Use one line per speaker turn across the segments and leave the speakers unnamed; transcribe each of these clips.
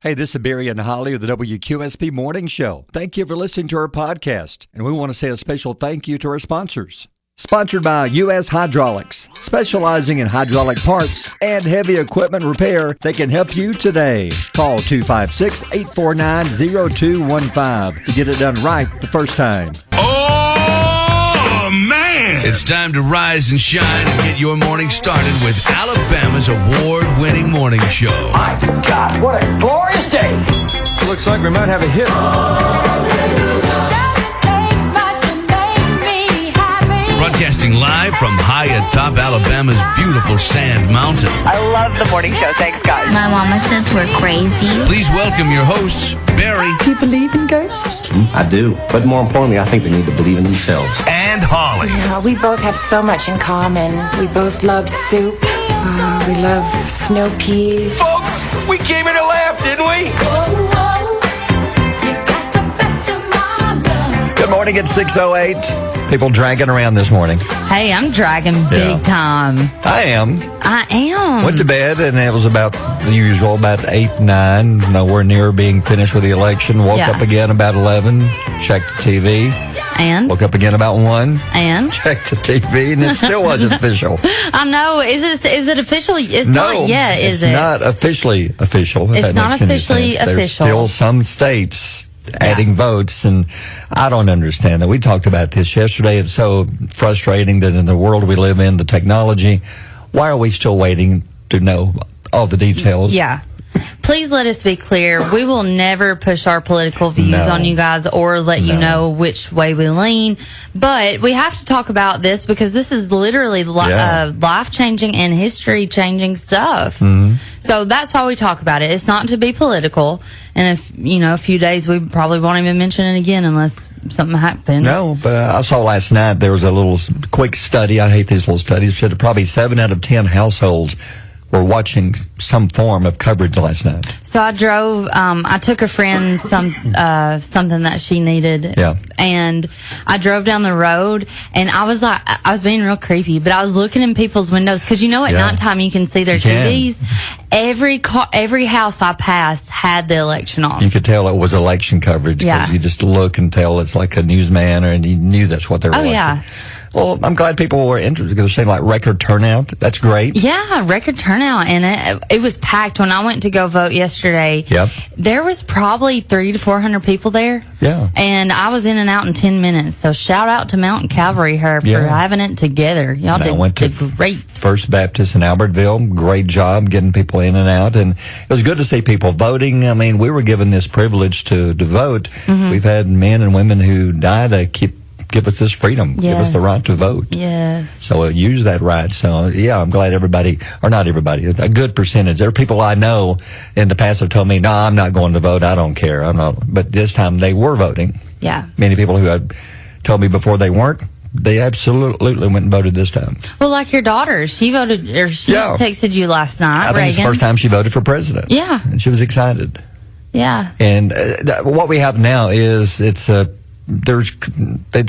Hey, this is Barry and Holly of the WQSP Morning Show. Thank you for listening to our podcast, and we want to say a special thank you to our sponsors. Sponsored by U.S. Hydraulics, specializing in hydraulic parts and heavy equipment repair. They can help you today. Call 256-849-0215 to get it done right the first time.
Oh, man! It's time to rise and shine and get your morning started with Alabama's award-winning morning show.
My God, what a glorious day!
Looks like we might have a hit.
Broadcasting live from high atop Alabama's beautiful Sand Mountain.
I love the morning show. Thanks, guys.
My mama says we're crazy.
Please welcome your hosts, Barry.
Do you believe in ghosts?
I do. But more importantly, I think they need to believe in themselves.
And Holly.
Yeah, we both have so much in common. We both love soup. We love snow peas.
Folks, we came here to laugh, didn't we?
Good morning at 6:08. People dragging around this morning.
Hey, I'm dragging big time.
I am.
I am.
Went to bed, and it was about the usual, about 8, 9. Nowhere near being finished with the election. Woke up again about 11. Checked the TV.
And?
Woke up again about 1.
And?
Checked the TV, and it still wasn't official.
I know. Is it official? It's not yet, is it?
It's not officially official.
It's not officially official.
There's still some states adding votes, and I don't understand that. We talked about this yesterday. It's so frustrating that in the world we live in, the technology, why are we still waiting to know all the details?
Yeah. Please let us be clear. We will never push our political views on you guys or let you know which way we lean. But we have to talk about this because this is literally life-changing and history-changing stuff. Mm-hmm. So that's why we talk about it. It's not to be political. And if, a few days, we probably won't even mention it again unless something happens.
No, but I saw last night there was a little quick study. I hate these little studies. It said probably 7 out of 10 households were watching some form of coverage last night.
So I drove, I took a friend something that she needed. Yeah. And I drove down the road, and I was being real creepy, but I was looking in people's windows, because at nighttime you can see their TVs. Every house I passed had the election on.
You could tell it was election coverage, because you just look and tell it's like a newsman, and you knew that's what they were watching. Yeah. Well, I'm glad people were interested, because they're saying like record turnout. That's great.
Yeah, record turnout. And it was packed. When I went to go vote yesterday, there was probably 300 to 400 people there. Yeah. And I was in and out in 10 minutes. So shout out to Mountain Cavalry for having it together. Y'all did great.
First Baptist in Albertville. Great job getting people in and out. And it was good to see people voting. I mean, we were given this privilege to vote. Mm-hmm. We've had men and women who died to give us this freedom, give us the right to vote. Yes. So use that right. So, I'm glad everybody, or not everybody, a good percentage. There are people I know in the past have told me, no, I'm not going to vote. I don't care. I'm not. But this time they were voting. Yeah. Many people who had told me before they weren't, they absolutely went and voted this time.
Well, like your daughter, she voted, or she texted you last night,
I think it's the first time she voted for president. Yeah. And she was excited. Yeah. And what we have now is it's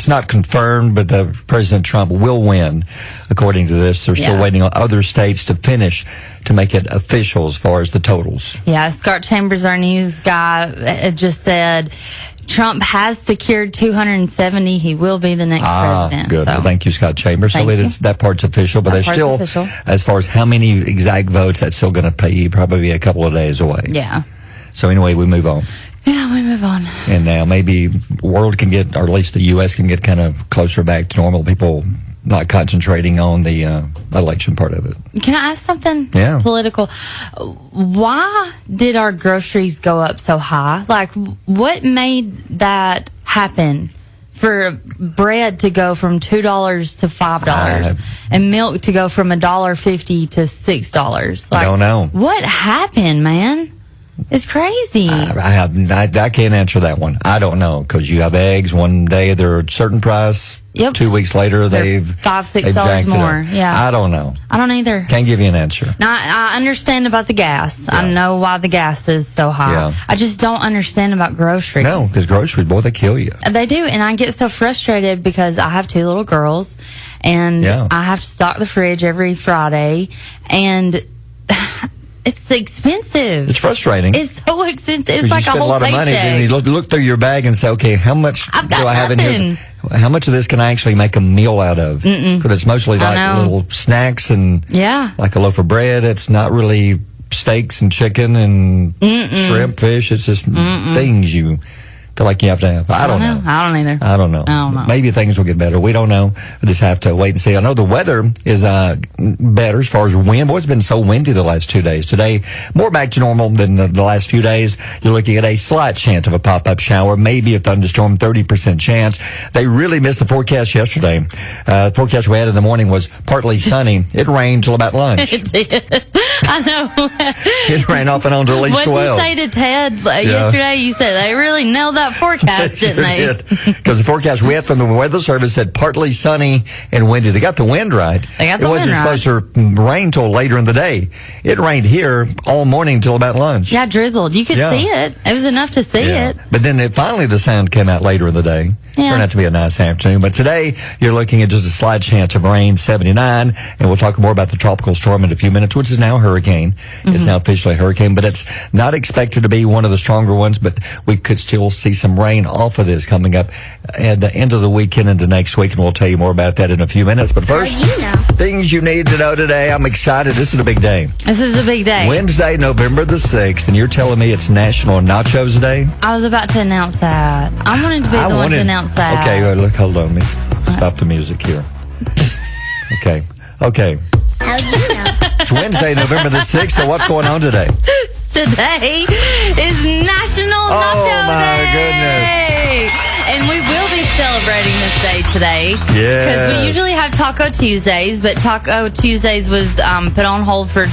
not confirmed, but President Trump will win, according to this. They're still waiting on other states to finish to make it official as far as the totals. Yeah, Scott Chambers, our news guy, just said Trump has secured 270. He will be the next president. Good. So. Well, thank you, Scott Chambers. That part's official, but there's still, as far as how many exact votes, that's still going to be probably a couple of days away. Yeah. So anyway, we move on. Yeah, we move on. And now maybe the world can get, or at least the U.S. can get kind of closer back to normal. People not concentrating on the election part of it. Can I ask something political? Why did our groceries go up so high? Like, what made that happen? For bread to go from $2 to $5 and milk to go from $1.50 to $6. Like, I don't know. What happened, man? It's crazy. I can't answer that one. I don't know, because you have eggs. One day they're a certain price. Yep. 2 weeks later they've $5-6 more. Yeah. I don't know. I don't either. Can't give you an answer. Now I understand about the gas. Yeah. I know why the gas is so high. Yeah. I just don't understand about groceries. No, because groceries, boy, they kill you. They do, and I get so frustrated because I have 2 little girls, and I have to stock the fridge every Friday, and
It's expensive.
It's frustrating.
It's so expensive. It's like
you spend
a whole
lot of money,
paycheck.
then you look through your bag and say, okay, how much
I've got
do I have in
nothing.
here? How much of this can I actually make a meal out of? Because it's mostly
I
like
know.
little snacks and
Yeah.
like a loaf of bread. It's not really steaks and chicken and shrimp, fish. It's just things you feel like you have to have. I don't know.
I don't either.
I don't know.
I don't know.
Maybe things will get better. We don't know. We just have to wait and see. I know the weather is better as far as wind. Boy, it's been so windy the last 2 days. Today, more back to normal than the last few days. You're looking at a slight chance of a pop-up shower, maybe a thunderstorm, 30% chance. They really missed the forecast yesterday. The forecast we had in the morning was partly sunny. It rained till about lunch.
It did. I know.
It ran off and on to at least
What
12.
did you say to Ted yesterday? You said they really nailed that forecast, didn't they?
Because the forecast we had from the Weather Service said partly sunny and windy. They got the wind right.
They got the
it wasn't
wind right.
supposed to rain till later in the day. It rained here all morning till about lunch.
Yeah, drizzled. You could
Yeah.
see it. It was enough to see it.
But then finally the sun came out later in the day.
Yeah.
Turned out to be a nice afternoon. But today you're looking at just a slight chance of rain, 79. And we'll talk more about the tropical storm in a few minutes, which is now a hurricane. It's now officially a hurricane, but it's not expected to be one of the stronger ones, but we could still see some rain off of this coming up at the end of the weekend into next week, and we'll tell you more about that in a few minutes. But first, things you need to know today. I'm excited. This is a big day.
This is a big day.
Wednesday, November the 6th, and you're telling me it's National Nachos Day?
I was about to announce that. I wanted to be the one to announce that.
Okay, look, hold on. Let me stop the music here. Okay.
How do you know?
It's Wednesday, November the 6th, so what's going on today?
Today is National Nacho
my
Day. And we will be celebrating this day today.
Yes.
Because we usually have Taco Tuesdays, but Taco Tuesdays was put on hold for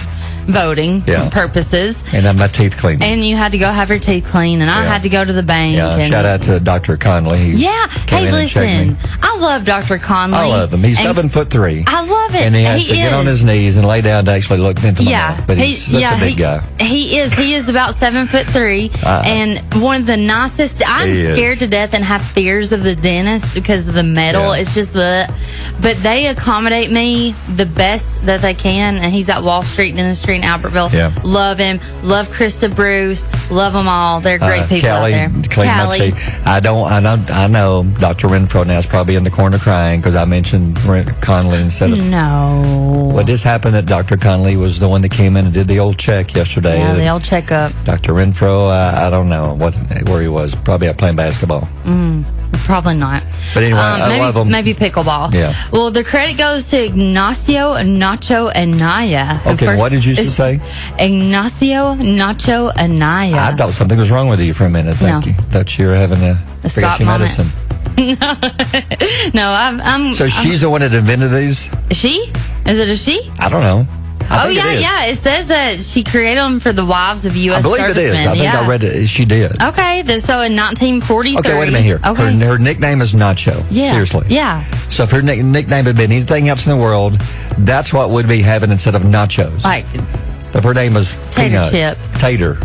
voting purposes.
And my teeth cleaned.
And you had to go have your teeth cleaned, and I had to go to the bank.
Yeah,
and
shout out to Dr. Conley. He came in and checked
listen,
me.
I love Dr. Conley.
I love him. He's 7'3".
I love it.
And he has to get on his knees and lay down to actually look into my mouth. But that's a big guy.
He is. He is about 7'3", and one of the nicest. I'm scared to death and have fears of the dentist because of the metal. It's just but they accommodate me the best that they can. And he's at Wall Street Dentistry in Albertville. Yeah. Love him. Love Krista Bruce. Love them all. They're great people out there.
Clean my teeth. I know Dr. Renfro now is probably in the corner crying because I mentioned Conley instead of.
No.
What just happened at Dr. Conley was the one that came in and did the old check yesterday.
Yeah, the old checkup.
Dr. Renfro, I don't know where he was. Probably out playing basketball.
Probably not.
But anyway, I love him.
Maybe pickleball.
Yeah.
Well, the credit goes to Ignacio Nacho Anaya.
Okay, what did you say?
Ignacio Nacho Anaya.
I thought something was wrong with you for a minute. Thank you. Thought you were having a
Scott
your medicine.
No, I'm.
So she's the one that invented these?
She? Is it a she?
I don't know. I think it is.
Yeah. It says that she created them for the wives of U.S.
I believe it is. I think I read it. She did.
Okay, so in 1943.
Okay, wait a minute here.
Okay.
Her nickname is Nacho.
Yeah.
Seriously.
Yeah.
So if her nickname had been anything else in the world, that's what we'd be having instead of nachos.
Like.
If her name was
Tater
Peanut.
chip.
Tater.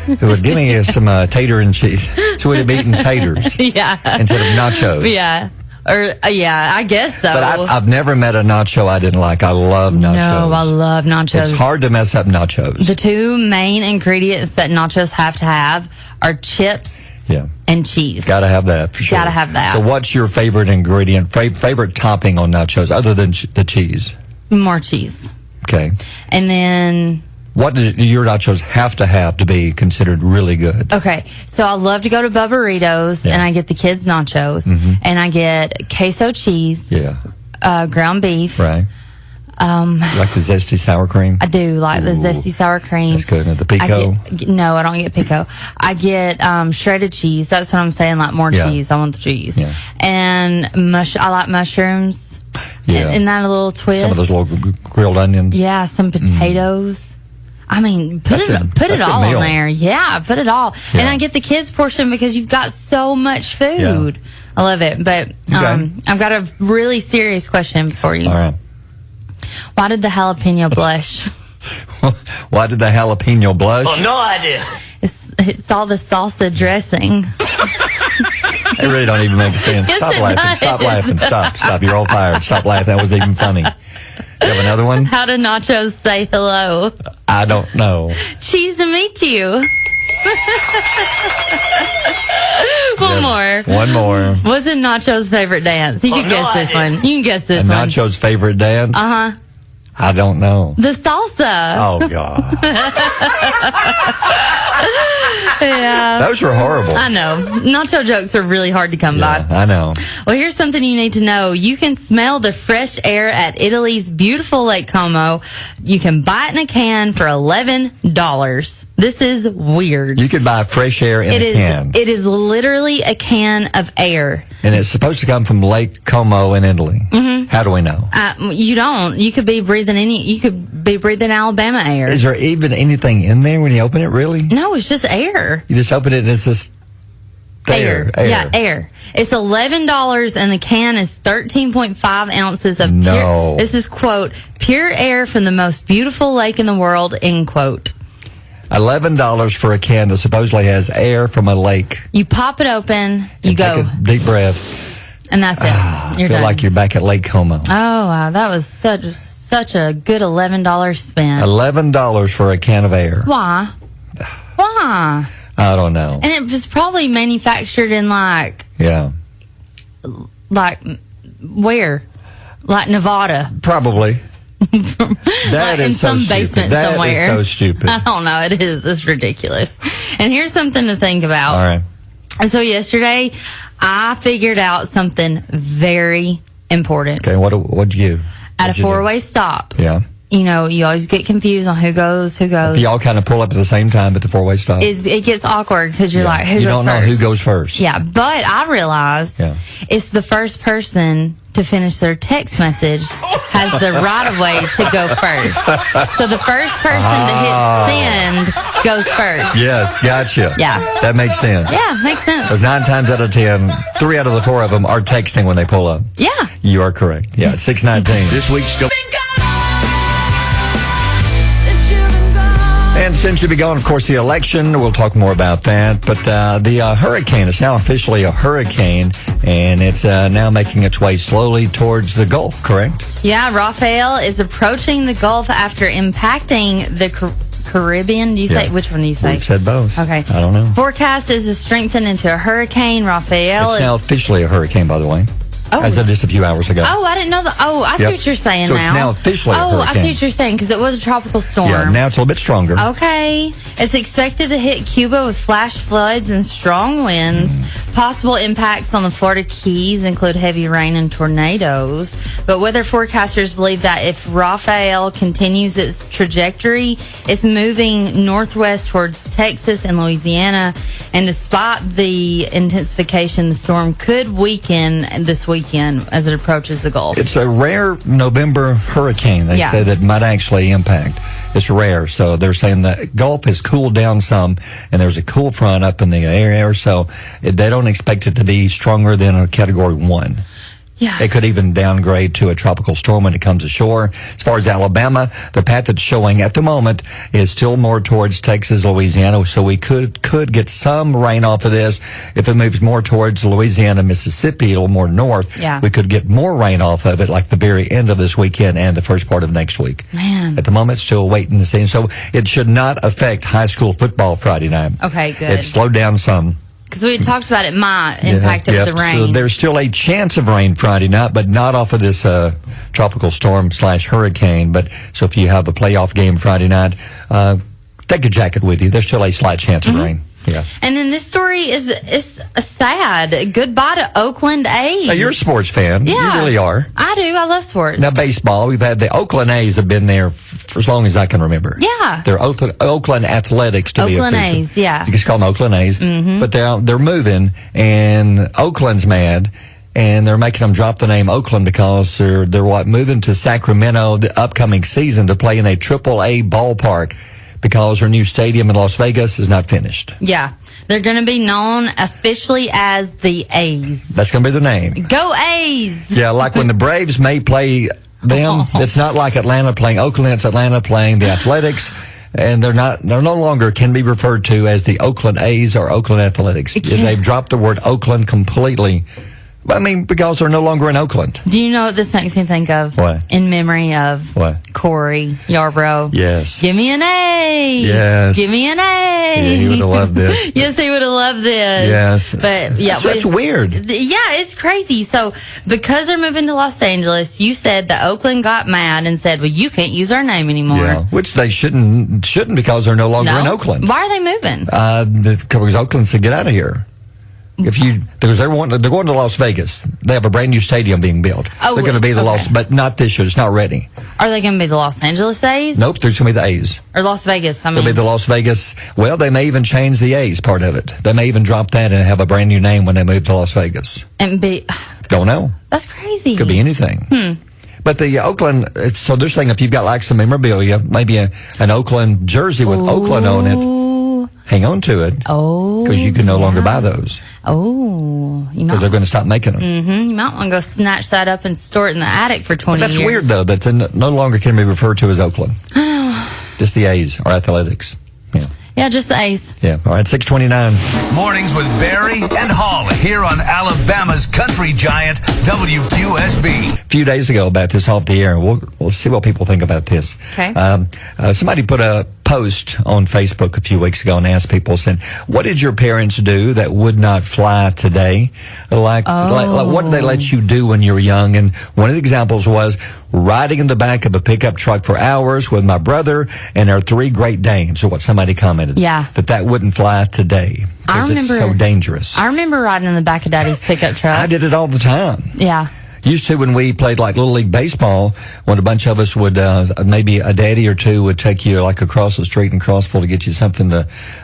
It would give me some tater and cheese. So we'd have eaten taters.
Yeah.
Instead of nachos.
Yeah. Or I guess so.
But I've never met a nacho I didn't like. I love nachos.
No, I love nachos.
It's hard to mess up nachos.
The two main ingredients that nachos have to have are chips and cheese.
Gotta have that for sure.
Gotta have that.
So what's your favorite ingredient, favorite topping on nachos other than the cheese?
More cheese.
Okay.
And then...
What do your nachos have to be considered really good?
Okay, so I love to go to Bubburritos and I get the kids' nachos and I get queso cheese, ground beef.
Right. Like the zesty sour cream?
I do like the zesty sour cream.
That's good. And the pico?
No, I don't get pico. I get shredded cheese. That's what I'm saying, like more cheese. I want the cheese. Yeah. And I like mushrooms. Yeah. Isn't that a little twist?
Some of those little grilled onions.
Yeah, some potatoes. I mean, put it all on there. Yeah, put it all. Yeah. And I get the kids' portion because you've got so much food. Yeah. I love it. But I've got a really serious question for you.
All right.
Why did the jalapeno blush?
Why did the jalapeno blush?
Oh, no idea.
It's all the salsa dressing.
They really don't even make sense.
Yes,
Stop laughing. Stop laughing. Stop. You're all fired. Stop laughing. That wasn't even funny. You have another one?
How do nachos say hello?
I don't know.
Cheese to meet you. One more. What's a Nacho's favorite dance? You can guess this one. You can guess this one.
Nacho's favorite dance?
Uh-huh.
I don't know.
The salsa.
Oh, God.
Yeah.
Those were horrible.
I know. Nacho jokes are really hard to come by.
I know.
Well, here's something you need to know. You can smell the fresh air at Italy's beautiful Lake Como. You can buy it in a can for $11. This is weird.
You could buy fresh air in a can.
It is literally a can of air.
And it's supposed to come from Lake Como in Italy. Mm-hmm. How do we know?
You don't. You could be breathing Alabama air.
Is there even anything in there when you open it, really?
No, it's just air.
You just open it and it's just air.
Yeah, air. It's $11 and the can is 13.5 ounces of
pure.
This is, quote, pure air from the most beautiful lake in the world, end quote.
$11 for a can that supposedly has air from a lake.
You pop it open, you go.
Take a deep breath.
And that's it.
I feel like you're back at Lake Como.
Oh, wow. That was such a good $11 spent.
$11 for a can of air.
Why? Why?
I don't know.
And it was probably manufactured in like where? Like Nevada.
Probably. That
in
is so
some
stupid.
basement
That
somewhere.
is so stupid.
I don't know. It is. It's ridiculous. And here's something to think about.
All right.
So yesterday, I figured out something very important.
Okay, what'd you do?
At a four-way stop.
Yeah.
You know, you always get confused on who goes.
Do y'all kind of pull up at the same time at the four-way stop?
It gets awkward because you're like, who goes first?
You don't know who goes first.
Yeah, but I realized it's the first person to finish their text message has the right of way to go first. So the first person to hit send goes first.
Yes, gotcha.
Yeah.
That makes sense.
Yeah, makes sense.
Because 9 times out of 10, 3 out of the 4 of them are texting when they pull up.
Yeah.
You are correct. Yeah, 6:19. This week's still. And since you've been gone, of course, the election, we'll talk more about that. But the hurricane is now officially a hurricane, and it's now making its way slowly towards the Gulf, correct?
Yeah, Rafael is approaching the Gulf after impacting the Caribbean. Do you say which one do you say?
We've said both.
Okay.
I don't know.
Forecast is to strengthen into a hurricane. Rafael
It's now officially a hurricane, by the way.
Oh.
As of just a few hours ago.
Oh, I didn't know that. Oh, I see what you're saying
so
now.
It's now officially a hurricane.
I see what you're saying, because it was a tropical storm.
Yeah, now it's a little bit stronger.
Okay. It's expected to hit Cuba with flash floods and strong winds. Possible impacts on the Florida Keys include heavy rain and tornadoes. But weather forecasters believe that if Rafael continues its trajectory, it's moving northwest towards Texas and Louisiana. And despite the intensification, the storm could weaken this weekend as it approaches the Gulf.
It's a rare November hurricane, they say, that might actually impact. It's rare. So they're saying the Gulf has cooled down some, and there's a cool front up in the area, so they don't expect it to be stronger than a Category 1.
Yeah.
It could even downgrade to a tropical storm when it comes ashore. As far as Alabama, the path it's showing at the moment is still more towards Texas, Louisiana, so we could get some rain off of this. If it moves more towards Louisiana, Mississippi, a little more north, we could get more rain off of it, like the very end of this weekend and the first part of next week.
Man.
At the moment, still waiting to see. So it should not affect high school football Friday night.
Okay, good.
It's slowed down some.
Because we had talked about it might impact it with the rain.
So there's still a chance of rain Friday night, but not off of this tropical storm / hurricane. But so if you have a playoff game Friday night, take a jacket with you. There's still a slight chance of rain. Yeah.
And then this story is sad. Goodbye to Oakland A's.
Now, you're a sports fan.
Yeah.
You really are.
I do. I love sports.
Now, baseball, we've had the Oakland A's have been there for as long as I can remember.
Yeah.
They're Oakland Athletics to be official.
Oakland A's, yeah.
You just call them Oakland A's. Mm-hmm. But they're moving, and Oakland's mad. And they're making them drop the name Oakland because they're moving to Sacramento the upcoming season to play in a AAA ballpark, because her new stadium in Las Vegas is not finished.
Yeah. They're going to be known officially as the A's.
That's going to be the name.
Go A's!
Yeah, like when the Braves may play them, it's not like Atlanta playing Oakland, it's Atlanta playing the Athletics. And they're no longer can be referred to as the Oakland A's or Oakland Athletics. They've dropped the word Oakland completely I mean, because they're no longer in Oakland.
Do you know what this makes me think of?
What?
In memory of Corey Yarbrough.
Yes.
Give me an A.
Yes.
Give me an A.
Yeah, he would have loved this.
Yes, he would have loved this.
Yes.
But yeah,
that's weird.
Yeah, it's crazy. So because they're moving to Los Angeles, you said that Oakland got mad and said, "Well, you can't use our name anymore."
Yeah, which they shouldn't because they're no longer in Oakland.
Why are they moving?
Because Oakland said, "Get out of here." Because they're going to Las Vegas. They have a brand new stadium being built.
Oh,
they're going to be the but not this year. It's not ready.
Are they going to be the Los Angeles A's?
Nope, they're going to be the A's.
Or Las Vegas,
They'll be the Las Vegas. Well, they may even change the A's part of it. They may even drop that and have a brand new name when they move to Las Vegas. Don't know.
That's crazy.
Could be anything. But the Oakland, so they're saying if you've got like some memorabilia, maybe an Oakland jersey with Oakland on it, hang on to it. Because you can no longer buy those. Because they're going to stop making them.
You might want to go snatch that up and store it in the attic for 20 years.
That's weird, though, that no longer can be referred to as Oakland.
I know.
Just the A's or Athletics.
Yeah, just the A's.
Yeah. All right, 6:29.
Mornings with Barry and Holly here on Alabama's country giant, WQSB.
A few days ago about this off the air, we'll see what people think about this.
Okay.
Somebody put a post on Facebook a few weeks ago and asked people, saying, what did your parents do that would not fly today? Like what did they let you do when you were young? And one of the examples was riding in the back of a pickup truck for hours with my brother and our 3 Great Danes, or what somebody commented.
Yeah.
That wouldn't fly today. Because it's so dangerous.
I remember riding in the back of Daddy's pickup truck.
I did it all the time.
Yeah.
Used to, when we played like Little League Baseball, when a bunch of us would, maybe a daddy or two would take you like across the street in Crossville to get you something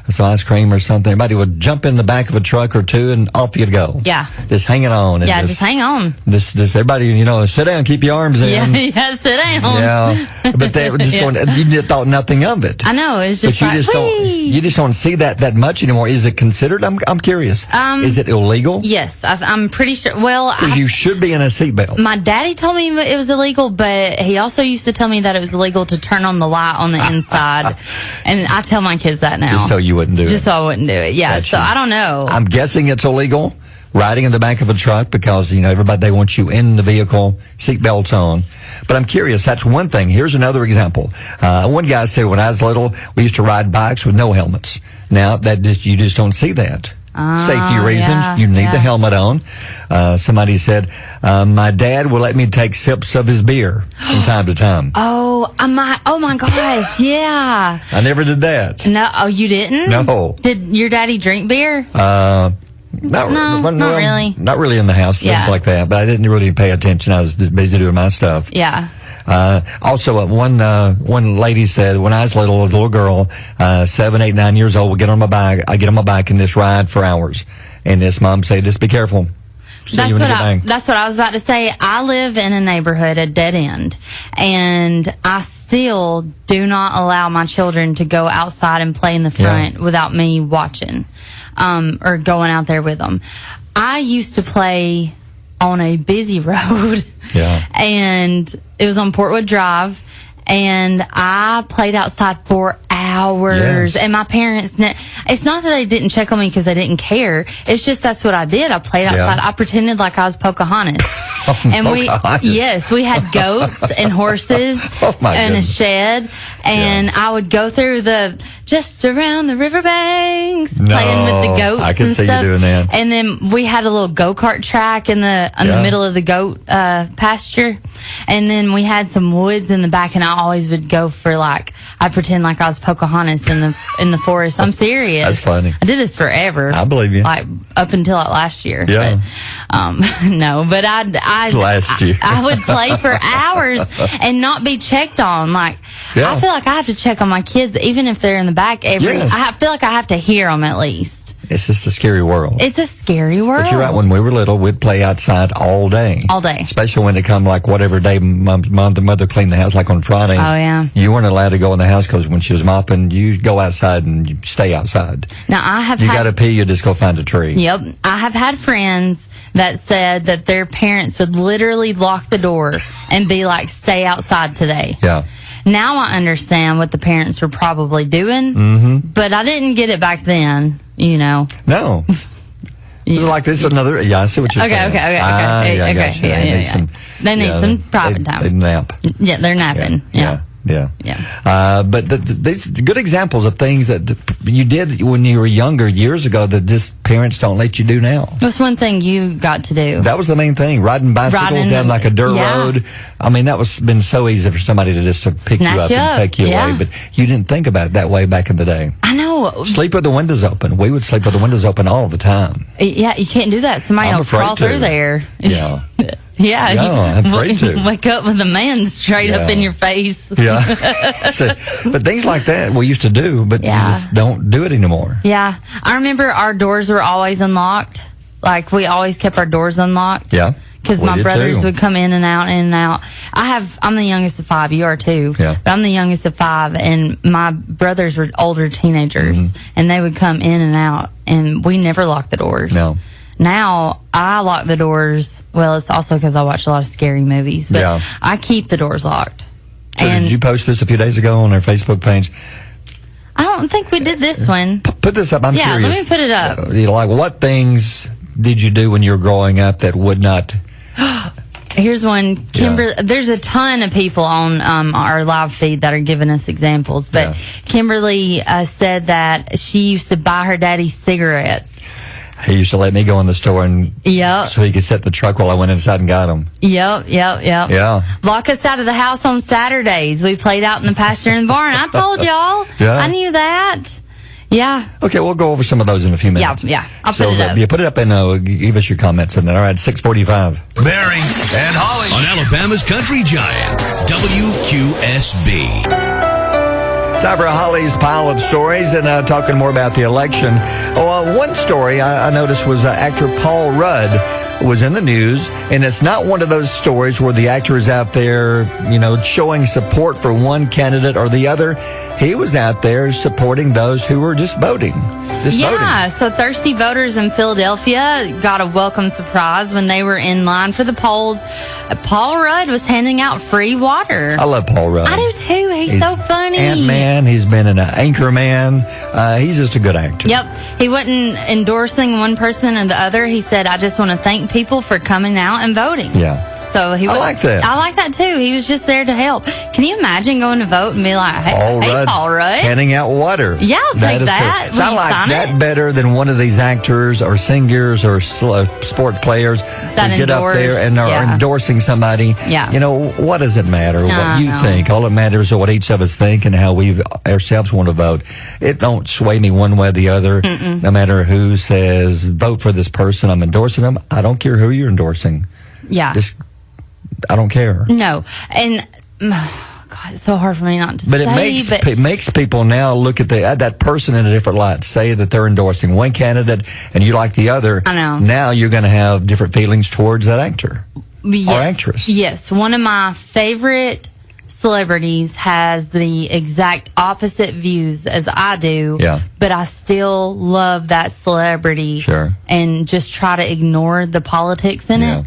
some ice cream or something. Everybody would jump in the back of a truck or two and off you'd go.
Yeah.
Just hanging on. And
just hang on.
This everybody, sit down, keep your arms in.
Yeah, sit down.
Yeah. But they were just going, you just thought nothing of it.
I know. It's just
you just don't see that much anymore. Is it considered? I'm curious. Is it illegal?
Yes, I'm pretty sure. Well,
you should be in a seatbelt.
My daddy told me it was illegal, but he also used to tell me that it was illegal to turn on the light on the inside. And I tell my kids that now.
Just so you wouldn't do it.
Just so I wouldn't do it. Yeah.
Gotcha.
So I don't know.
I'm guessing it's illegal, riding in the back of a truck, because, everybody, they want you in the vehicle, seatbelts on. But I'm curious. That's one thing. Here's another example. One guy said when I was little, we used to ride bikes with no helmets. Now, you just don't see that. Safety reasons, you need the helmet on. Somebody said, my dad will let me take sips of his beer from time to time.
Oh my gosh, yeah.
I never did that.
No, you didn't?
No.
Did your daddy drink beer?
Not
really.
Not really in the house, things like that. But I didn't really pay attention. I was just busy doing my stuff.
Yeah.
Also, one lady said, when I was a little girl, 7, 8, 9 years old, I get on my bike and just ride for hours. And this mom said, just be careful.
That's what I was about to say. I live in a neighborhood, a dead end, and I still do not allow my children to go outside and play in the front without me watching, or going out there with them. I used to play on a busy road.
Yeah.
And it was on Portwood Drive, and I played outside for hours. And my parents, it's not that they didn't check on me because they didn't care. It's just that's what I did. I played outside. I pretended like I was Pocahontas. And we had goats and horses and a shed. And I would go through just around the riverbanks, playing with the goats.
I can
and
see
stuff.
you doing that.
And then we had a little go-kart track in the middle of the goat pasture. And then we had some woods in the back, and I always would go for I'd pretend like I was Pocahontas in the forest. I'm serious.
That's funny.
I did this forever.
I believe you.
Up until last year.
Yeah.
But, no, but
last year.
I would play for hours and not be checked on. I feel like I have to check on my kids, even if they're in the back. I feel like I have to hear them at least.
It's just a scary world.
It's a scary world.
But you're right. When we were little, we'd play outside all day.
All day.
Especially when it come whatever day the mother cleaned the house, like on Friday.
Oh, yeah.
You weren't allowed to go in the house because when she was mopping, you go outside and you stay outside.
Now,
you got to pee, you just go find a tree.
Yep. I have had friends that said that their parents would literally lock the door and be like, stay outside today.
Yeah.
Now I understand what the parents were probably doing, but I didn't get it back then,
No. It's like this is another. Yeah, I see what you're saying.
Okay.
Yeah, I got you.
They need some private time.
They nap.
Yeah, they're napping. Yeah.
But these good examples of things that you did when you were younger years ago that just parents don't let you do now.
What's one thing you got to do?
That was the main thing. Riding bicycles down like a dirt road. I mean, that was been so easy for somebody to just pick you up and take you away. But you didn't think about it that way back in the day.
I know.
Sleep with the windows open. We would sleep with the windows open all the time.
Yeah, you can't do that. Somebody will crawl through there.
Yeah.
Yeah,
I'm afraid to.
Wake up with a man straight up in your face.
Yeah. But things like that we used to do, but you just don't do it anymore.
Yeah. I remember our doors were always unlocked. Like, we always kept our doors unlocked.
Yeah.
Because my brothers would come in and out. I'm the youngest of 5. You are too.
Yeah.
But I'm the youngest of 5, and my brothers were older teenagers, and they would come in and out, and we never locked the doors.
No.
Now, I lock the doors. Well, it's also because I watch a lot of scary movies, but I keep the doors locked.
So did you post this a few days ago on our Facebook page?
I don't think we did this one.
Put this up. I'm curious.
Yeah, let me put it up.
Like, what things did you do when you were growing up that would not...
Here's one. There's a ton of people on our live feed that are giving us examples, but Kimberly said that she used to buy her daddy cigarettes.
He used to let me go in the store and so he could set the truck while I went inside and got them.
Yep.
Yeah.
Lock us out of the house on Saturdays. We played out in the pasture and the barn. I told y'all.
Yeah.
I knew that. Yeah.
Okay, we'll go over some of those in a few minutes.
Yeah. I'll put it up.
Yeah, put it up and give us your comments on that. All right, 6:45.
Barry and Holly on Alabama's Country Giant, WQSB.
Time for Holly's pile of stories and talking more about the election. One story I noticed was actor Paul Rudd was in the news, and it's not one of those stories where the actor is out there, showing support for one candidate or the other. He was out there supporting those who were just voting.
So thirsty voters in Philadelphia got a welcome surprise when they were in line for the polls. Paul Rudd was handing out free water.
I love Paul Rudd.
I do too. He's so funny.
Ant-Man. He's been an Anchorman. He's just a good actor.
Yep. He wasn't endorsing one person or the other. He said, I just want to thank people for coming out and voting.
Yeah.
So I
like that.
I like that too. He was just there to help. Can you imagine going to vote and be like, hey, Paul Rudd,
handing out water?
Yeah, I'll take that.
Cool. So I like that better than one of these actors or singers or sports players that get up there and are endorsing somebody.
Yeah.
What does it matter what you think? All that matters is what each of us think and how we ourselves want to vote. It don't sway me one way or the other. No matter who says vote for this person, I'm endorsing them. I don't care who you're endorsing.
Yeah.
I don't care.
No. And God, it's so hard for me not to
but
say.
It makes people now look at that person in a different light. Say that they're endorsing one candidate and you like the other.
I know.
Now you're going to have different feelings towards that actor or actress.
Yes. One of my favorite celebrities has the exact opposite views as I do.
Yeah.
But I still love that celebrity.
Sure.
And just try to ignore the politics in it.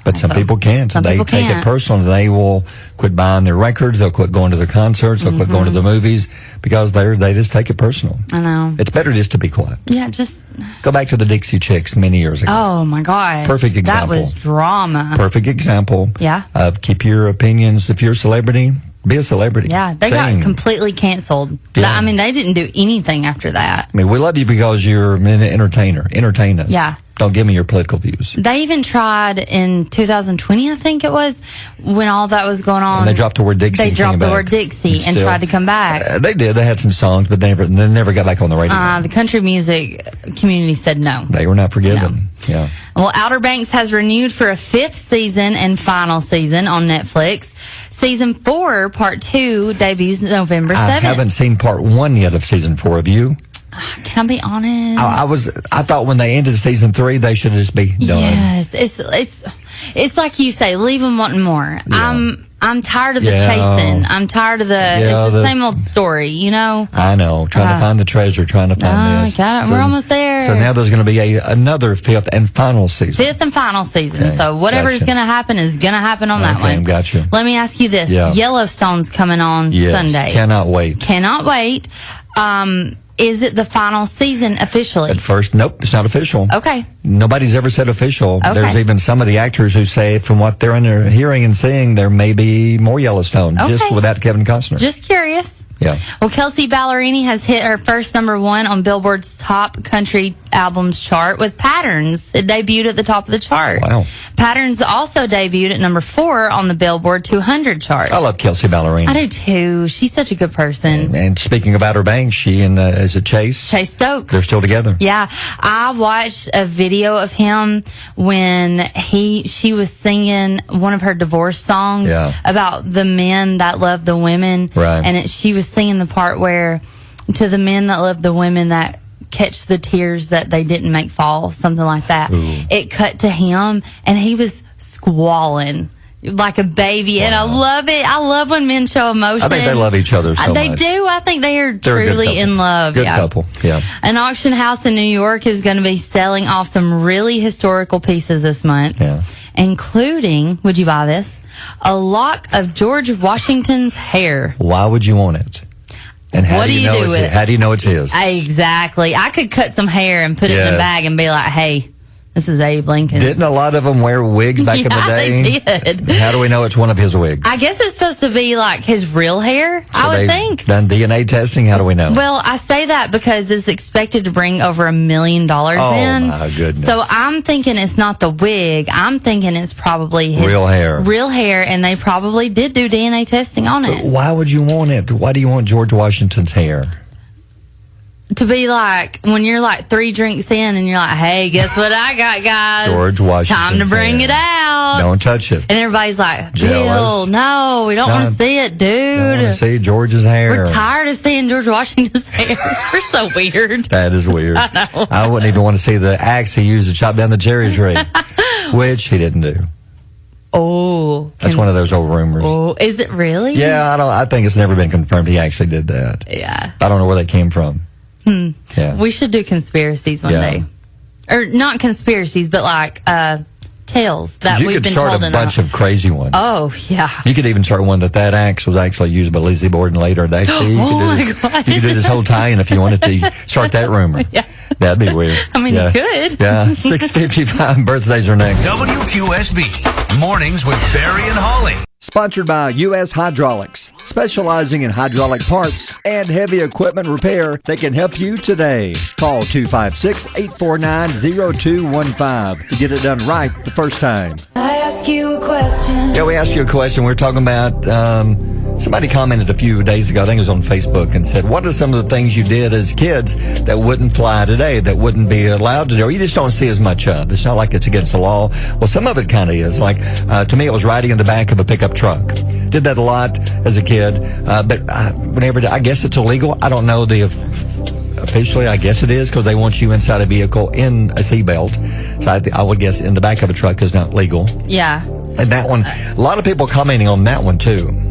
But some people can't. They take it personal. They will quit buying their records. They'll quit going to their concerts. They'll quit going to the movies because they just take it personal.
I know.
It's better just to be quiet.
Yeah, just
go back to the Dixie Chicks many years ago.
Oh my gosh.
Perfect example.
That was drama.
Perfect example.
Yeah.
Of keep your opinions. If you're a celebrity, be a celebrity.
Yeah, they got completely canceled. Yeah. I mean, they didn't do anything after that.
I mean, we love you because you're an entertainer. Entertain us.
Yeah.
Don't give me your political views.
They even tried in 2020, I think it was, when all that was going on.
And they dropped the word Dixie.
They dropped the word Dixie and tried to come back.
They did. They had some songs, but they never got back on the radio.
The country music community said no.
They were not forgiven. No. Yeah.
Well, Outer Banks has renewed for a 5th season and final season on Netflix. Season 4, Part 2, debuts November 7th.
I haven't seen Part 1 yet of Season 4. Have you?
Can I be honest?
I thought when they ended Season 3, they should just be done.
Yes, it's like you say, leave them wanting more. Yeah. I'm tired of the chasing. I'm tired of it's the same old story,
I know. Trying to find the treasure, trying to find this.
We're almost there.
So now there's going to be another 5th and final season.
5th and final season. Okay, so whatever is going to happen is going to happen on that one.
Gotcha.
Let me ask you this. Yeah. Yellowstone's coming on Sunday.
Cannot wait.
Cannot wait. is it the final season officially?
At first, nope, it's not official.
Okay.
Nobody's ever said official.
Okay.
There's even some of the actors who say, from what they're hearing and seeing, there may be more Yellowstone, just without Kevin Costner.
Just curious.
Yeah.
Well, Kelsey Ballerini has hit her first #1 on Billboard's top country albums chart with Patterns. It debuted at the top of the chart.
Wow.
Patterns also debuted at #4 on the Billboard 200 chart.
I love Kelsey Ballerini.
I do too. She's such a good person.
And speaking of Outer Banks, she and is it Chase?
Chase Stokes.
They're still together.
Yeah. I watched a video of him when she was singing one of her divorce songs about the men that love the women.
Right.
And she was singing the part where, to the men that love the women that catch the tears that they didn't make fall, something like that.
Ooh.
It cut to him and he was squalling like a baby. Wow. And I love it. I love when men show emotion.
I think they love each other so
They
much.
do. I think they're truly in love.
Good couple. Yeah.
An auction house in New York is going to be selling off some really historical pieces this month, including, would you buy this? A lock of George Washington's hair.
Why would you want it? And how do you know it's his? How do you know it's his?
Exactly. I could cut some hair and put it in a bag and be like, hey, this is Abe Lincoln.
Didn't a lot of them wear wigs back in the day?
They did.
How do we know it's one of his wigs?
I guess it's supposed to be like his real hair,
So
I would think.
Done DNA testing? How do we know?
Well, I say that because it's expected to bring over $1 million in.
Oh, my goodness.
So I'm thinking it's not the wig. I'm thinking it's probably his
real hair.
Real hair, and they probably did do DNA testing on it.
But why would you want it? Why do you want George Washington's hair?
To be like, when you're like 3 drinks in and you're like, hey, guess what I got, guys?
George Washington's
time to bring it out.
Don't touch it.
And everybody's like,
Jealous.
Bill, no, we don't want to see it, dude.
Don't want to see George's hair.
We're tired of seeing George Washington's hair. We're so weird.
That is weird.
I know.
I wouldn't even want to see the axe he used to chop down the cherry tree, which he didn't do.
Oh.
That's one of those old rumors.
Oh, is it really?
Yeah, I think it's never been confirmed he actually did that.
Yeah.
I don't know where that came from. Yeah.
We should do conspiracies one day. Or not conspiracies, but like tales that we've been told.
You could start a bunch of crazy ones.
Oh, yeah.
You could even start one that axe was actually used by Lizzie Borden later. Actually, you could do this whole tie-in if you wanted to start that rumor.
Yeah.
That'd be weird.
I mean, you could.
Yeah. 6:55 birthdays are next.
WQSB Mornings with Barry and Holly.
Sponsored by U.S. Hydraulics, specializing in hydraulic parts and heavy equipment repair that can help you today. Call 256-849-0215 to get it done right the first time.
I ask you a question.
Yeah, we asked you a question. We're talking about, somebody commented a few days ago, I think it was on Facebook, and said, what are some of the things you did as kids that wouldn't fly today, that wouldn't be allowed to do, or you just don't see as much of? It's not like it's against the law. Well, some of it kind of is. Like, to me, it was riding in the back of a pickup truck. Did that a lot as a kid, but whenever, I guess it's illegal. I don't know officially, I guess it is, because they want you inside a vehicle in a seatbelt. So I would guess in the back of a truck is not legal.
Yeah.
And that one, a lot of people commenting on that one too.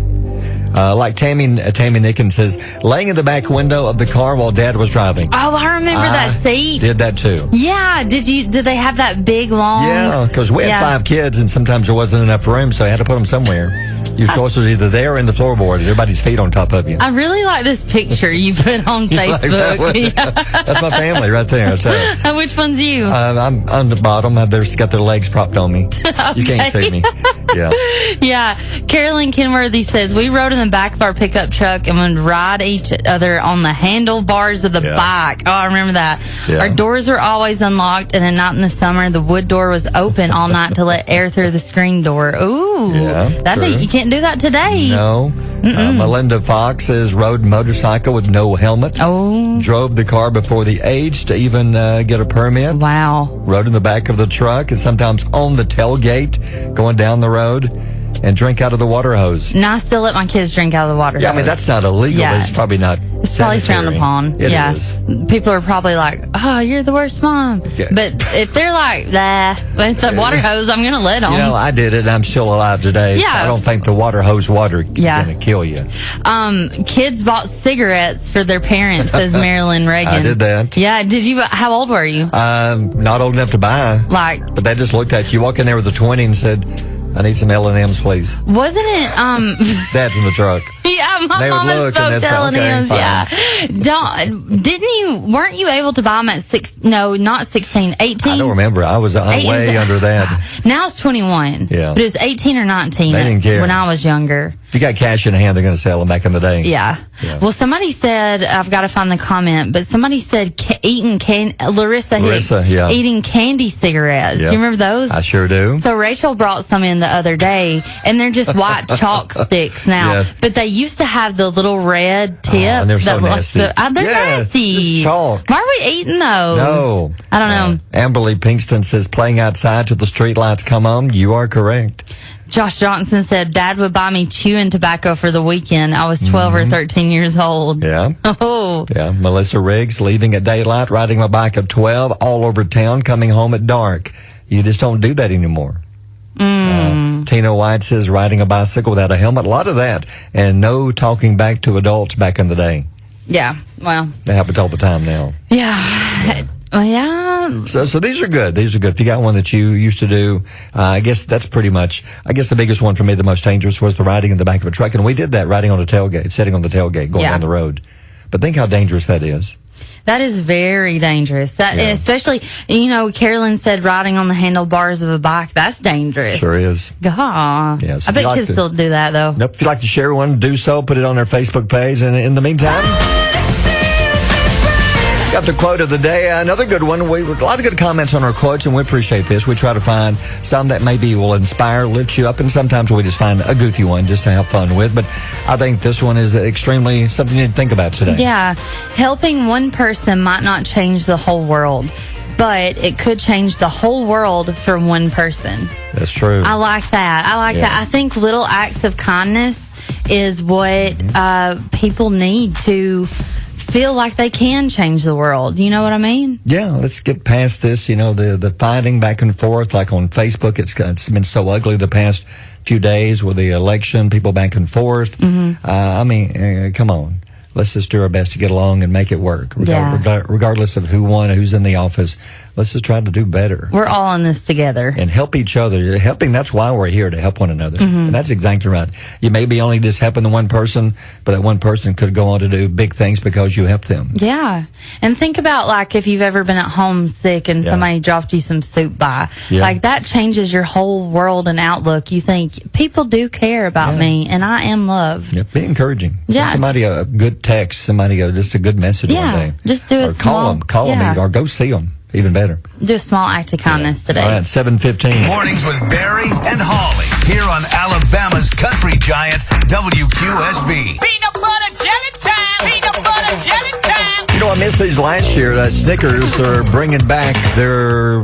Like Tammy Nickens says, laying in the back window of the car while Dad was driving.
Oh, I remember that seat.
Did that too.
Yeah. Did they have that big, long?
Yeah, because we had 5 kids and sometimes there wasn't enough room, so I had to put them somewhere. Your choice was either there or in the floorboard. Everybody's feet on top of you.
I really like this picture you put on Facebook.
Like that's my family right there. That's us.
Which one's you?
I'm on the bottom. They've got their legs propped on me.
Okay.
You can't see me. Yeah.
Yeah. Carolyn Kenworthy says, we rode in the back of our pickup truck and would ride each other on the handlebars of the bike. Oh, I remember that.
Yeah.
Our doors were always unlocked, and at night in the summer, the wood door was open all night to let air through the screen door. Ooh.
Yeah,
you can't do that today.
No. Melinda Fox says, rode motorcycle with no helmet.
Oh.
Drove the car before the age to even get a permit.
Wow.
Rode in the back of the truck and sometimes on the tailgate going down the road. And drink out of the water hose.
No, I still let my kids drink out of the water hose.
Yeah, I mean, that's not illegal, but it's probably not
It's probably frowned upon.
It is.
People are probably like, oh, you're the worst mom.
Yeah.
But if they're like, nah, with the water hose, I'm going to let them.
You know, I did it and I'm still alive today.
Yeah.
So I don't think the water hose water is going to kill you.
Kids bought cigarettes for their parents, says Marilyn Reagan.
I did that.
Yeah. Did you? How old were you?
Not old enough to buy. But they just looked at you. You walk in there with a 20 and said, I need some L&M's, please.
Wasn't it?
Dad's in the truck.
My mama spoke Telenews.
Fine.
Weren't you able to buy them at 18?
I don't remember. I was way under that.
Now it's 21.
Yeah.
But it was 18 or 19
they didn't care.
when I was younger.
If you got cash in hand, they're going to sell them back in the day.
Yeah. Well, somebody said, I've got to find the comment, but somebody said Larissa Hicks, eating candy cigarettes.
Yep.
You remember those?
I sure do.
So Rachel brought some in the other day, and they're just white chalk sticks now.
Yes.
But they used to have the little red tip.
And they're so nasty.
They're nasty.
Just chalk.
Why are we eating those?
No.
I don't know.
Amberly Pinkston says, playing outside till the street lights come on. You are correct.
Josh Johnson said, Dad would buy me chewing tobacco for the weekend. I was 12 or 13 years old.
Yeah.
Oh.
Yeah. Melissa Riggs, leaving at daylight, riding my bike at 12, all over town, coming home at dark. You just don't do that anymore. Tina White says, riding a bicycle without a helmet. A lot of that. And no talking back to adults back in the day.
Yeah. Well.
They happen all the time now.
Yeah. Well, yeah.
So these are good. These are good. If you got one that you used to do, I guess that's pretty much, the biggest one for me, the most dangerous, was the riding in the back of a truck. And we did that, riding on a tailgate, sitting on the tailgate, going down the road. But think how dangerous that is.
That is very dangerous. Especially, Carolyn said riding on the handlebars of a bike. That's dangerous.
Sure is.
God.
Yeah, so
I bet kids still do that, though.
Nope. If you'd like to share one, do so. Put it on their Facebook page. And in the meantime, got the quote of the day. Another good one. A lot of good comments on our quotes, and we appreciate this. We try to find some that maybe will inspire, lift you up, and sometimes we just find a goofy one just to have fun with. But I think this one is extremely something you need to think about today.
Yeah. Helping one person might not change the whole world, but it could change the whole world for one person.
That's true.
I like that. I think little acts of kindness is what people need to feel like they can change the world. You know what I mean? Yeah,
let's get past this. The fighting back and forth, like on Facebook, it's been so ugly the past few days with the election, people back and forth. Come on. Let's just do our best to get along and make it work. Regardless of who won, who's in the office, let's just try to do better.
We're all in this together.
And help each other. That's why we're here, to help one another. And that's exactly right. You may be only just helping the one person, but that one person could go on to do big things because you helped them.
Yeah. And think about, like, if you've ever been at home sick and somebody dropped you some soup by. Like, that changes your whole world and outlook. You think, people do care about me, and I am loved.
Yeah, be encouraging. Send somebody a good text, somebody just a good message one day.
Just do a small...
Call them, or go see them. Even better.
Do a small act of kindness today.
All right, 7:15.
Mornings with Barry and Holly here on Alabama's country giant WQSB.
Peanut butter jelly time. Peanut butter jelly time.
I missed these last year. Snickers, they're bringing back their,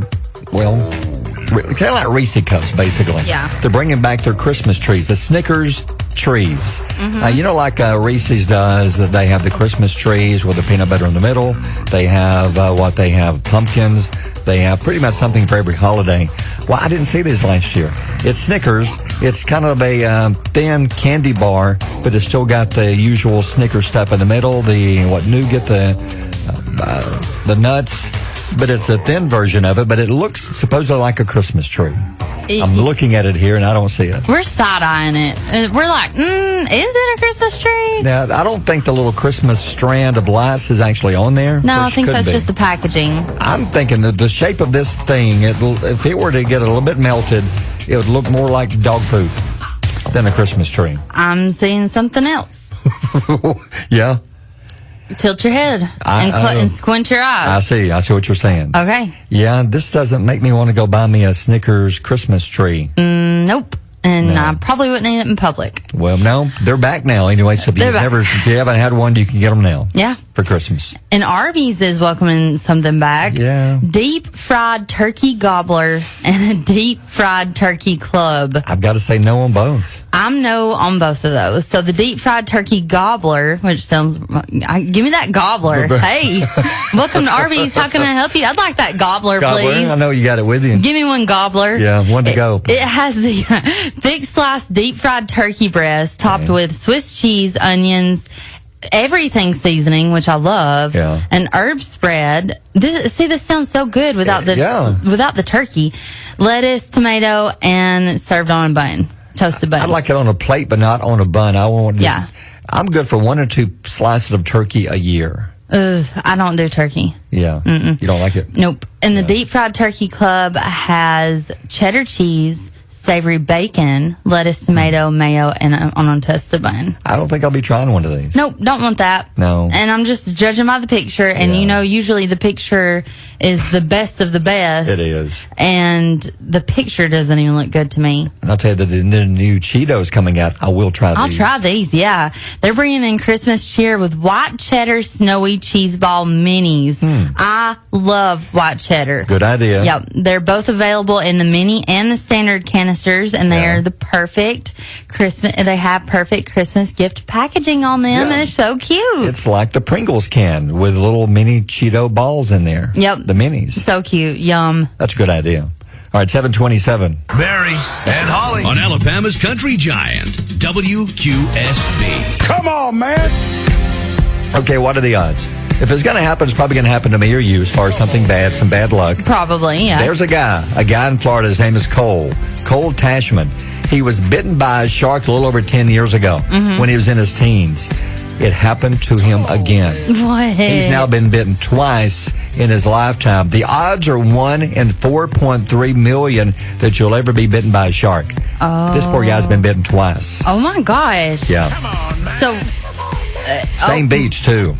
kind of like Reese Cups, basically.
Yeah.
They're bringing back their Christmas trees, the Snickers trees. Like Reese's does, that they have the Christmas trees with the peanut butter in the middle. They have they have pumpkins. They have pretty much something for every holiday. Well, I didn't see these last year. It's Snickers. It's kind of a thin candy bar, but it's still got the usual Snickers stuff in the middle. The nougat, the nuts. But it's a thin version of it, but it looks supposedly like a Christmas tree. I'm looking at it here, and I don't see it.
We're side-eyeing it. And we're like, is it a Christmas tree?
Now, I don't think the little Christmas strand of lights is actually on there.
No, I think that's just the packaging.
I'm thinking that the shape of this thing, if it were to get a little bit melted, it would look more like dog poop than a Christmas tree.
I'm seeing something else.
Yeah.
Tilt your head and squint your eyes.
I see what you're saying.
Okay.
Yeah, this doesn't make me want to go buy me a Snickers Christmas tree.
Nope. And I probably wouldn't eat it in public.
Well, no, they're back now anyway. So if you haven't had one, you can get them now.
Yeah.
For Christmas.
And Arby's is welcoming something back.
Yeah.
Deep fried turkey gobbler and a deep fried turkey club.
I've got to say no on both.
I'm no on both of those. So the deep fried turkey gobbler, which sounds, give me that gobbler. Hey, welcome to Arby's. How can I help you? I'd like that gobbler, please.
I know you got it with you.
Give me one gobbler.
Yeah, one to go.
It has the thick sliced deep fried turkey breast topped with Swiss cheese, onions, everything seasoning, which I love, an herb spread. This sounds so good without the turkey, lettuce, tomato, and served on a bun. Toasted bun.
I'd like it on a plate, but not on a bun. I want I'm good for 1 or 2 slices of turkey a year.
I don't do turkey.
Yeah.
Mm-mm.
You don't like it?
Nope. And the Deep Fried Turkey Club has cheddar cheese, savory bacon, lettuce, tomato, mayo, and an untested bun.
I don't think I'll be trying one of these.
Nope, don't want that.
No.
And I'm just judging by the picture, and usually the picture is the best of the best.
It is.
And the picture doesn't even look good to me.
And I'll tell you that the new Cheetos coming out, I will try these.
I'll try these, yeah. They're bringing in Christmas cheer with white cheddar snowy cheese ball minis. I love white cheddar.
Good idea.
Yep. They're both available in the mini and the standard canisters, and they are the perfect Christmas. They have perfect Christmas gift packaging on them, and they're so cute.
It's like the Pringles can with little mini Cheeto balls in there.
Yep.
The minis.
So cute. Yum.
That's a good idea. All right, 727.
Barry and Holly on Alabama's Country Giant, WQSB.
Come on, man.
Okay, what are the odds? If it's going to happen, it's probably going to happen to me or you as far as something bad, some bad luck.
Probably, yeah.
There's a guy in Florida. His name is Cole Tashman. He was bitten by a shark a little over 10 years ago when he was in his teens. It happened to him again.
What?
He's now been bitten twice in his lifetime. The odds are 1 in 4.3 million that you'll ever be bitten by a shark.
Oh.
This poor guy's been bitten twice.
Oh, my gosh.
Yeah.
Come on, man.
So,
Same beach, too.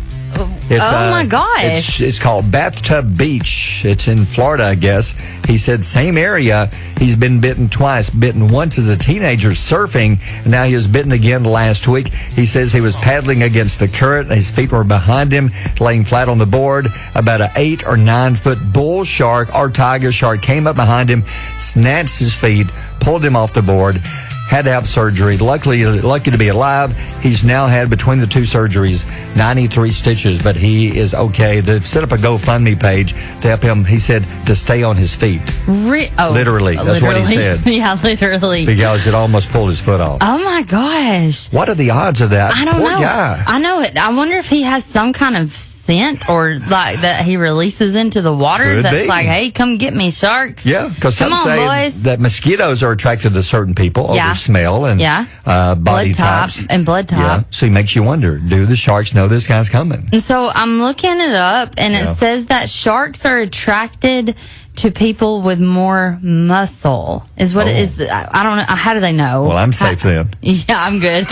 It's,
my gosh.
It's called Bathtub Beach. It's in Florida, I guess. He said same area. He's been bitten twice. Bitten once as a teenager surfing, and now he was bitten again last week. He says he was paddling against the current. His feet were behind him, laying flat on the board. About an 8 or 9 foot bull shark or tiger shark came up behind him, snatched his feet, pulled him off the board. Had to have surgery. Lucky to be alive. He's now had, between the 2 surgeries, 93 stitches, but he is okay. They set up a GoFundMe page to help him, he said, to stay on his feet. Literally. That's what he said.
Yeah, literally.
Because it almost pulled his foot off.
Oh, my gosh.
What are the odds of that?
I don't
Poor
know.
guy.
I know it. I wonder if he has some kind of scent or like that he releases into the water.
Could
that's
be.
like, hey, come get me, sharks.
Yeah, because some
Come on,
say
boys.
that mosquitoes are attracted to certain people over smell and body
blood
types.
type and blood type.
Yeah, so it makes you wonder, do the sharks know this guy's coming?
And so I'm looking it up, and it says that sharks are attracted to people with more muscle. Is what it is. I don't know. How do they know?
Well, I'm safe then.
Yeah, I'm good.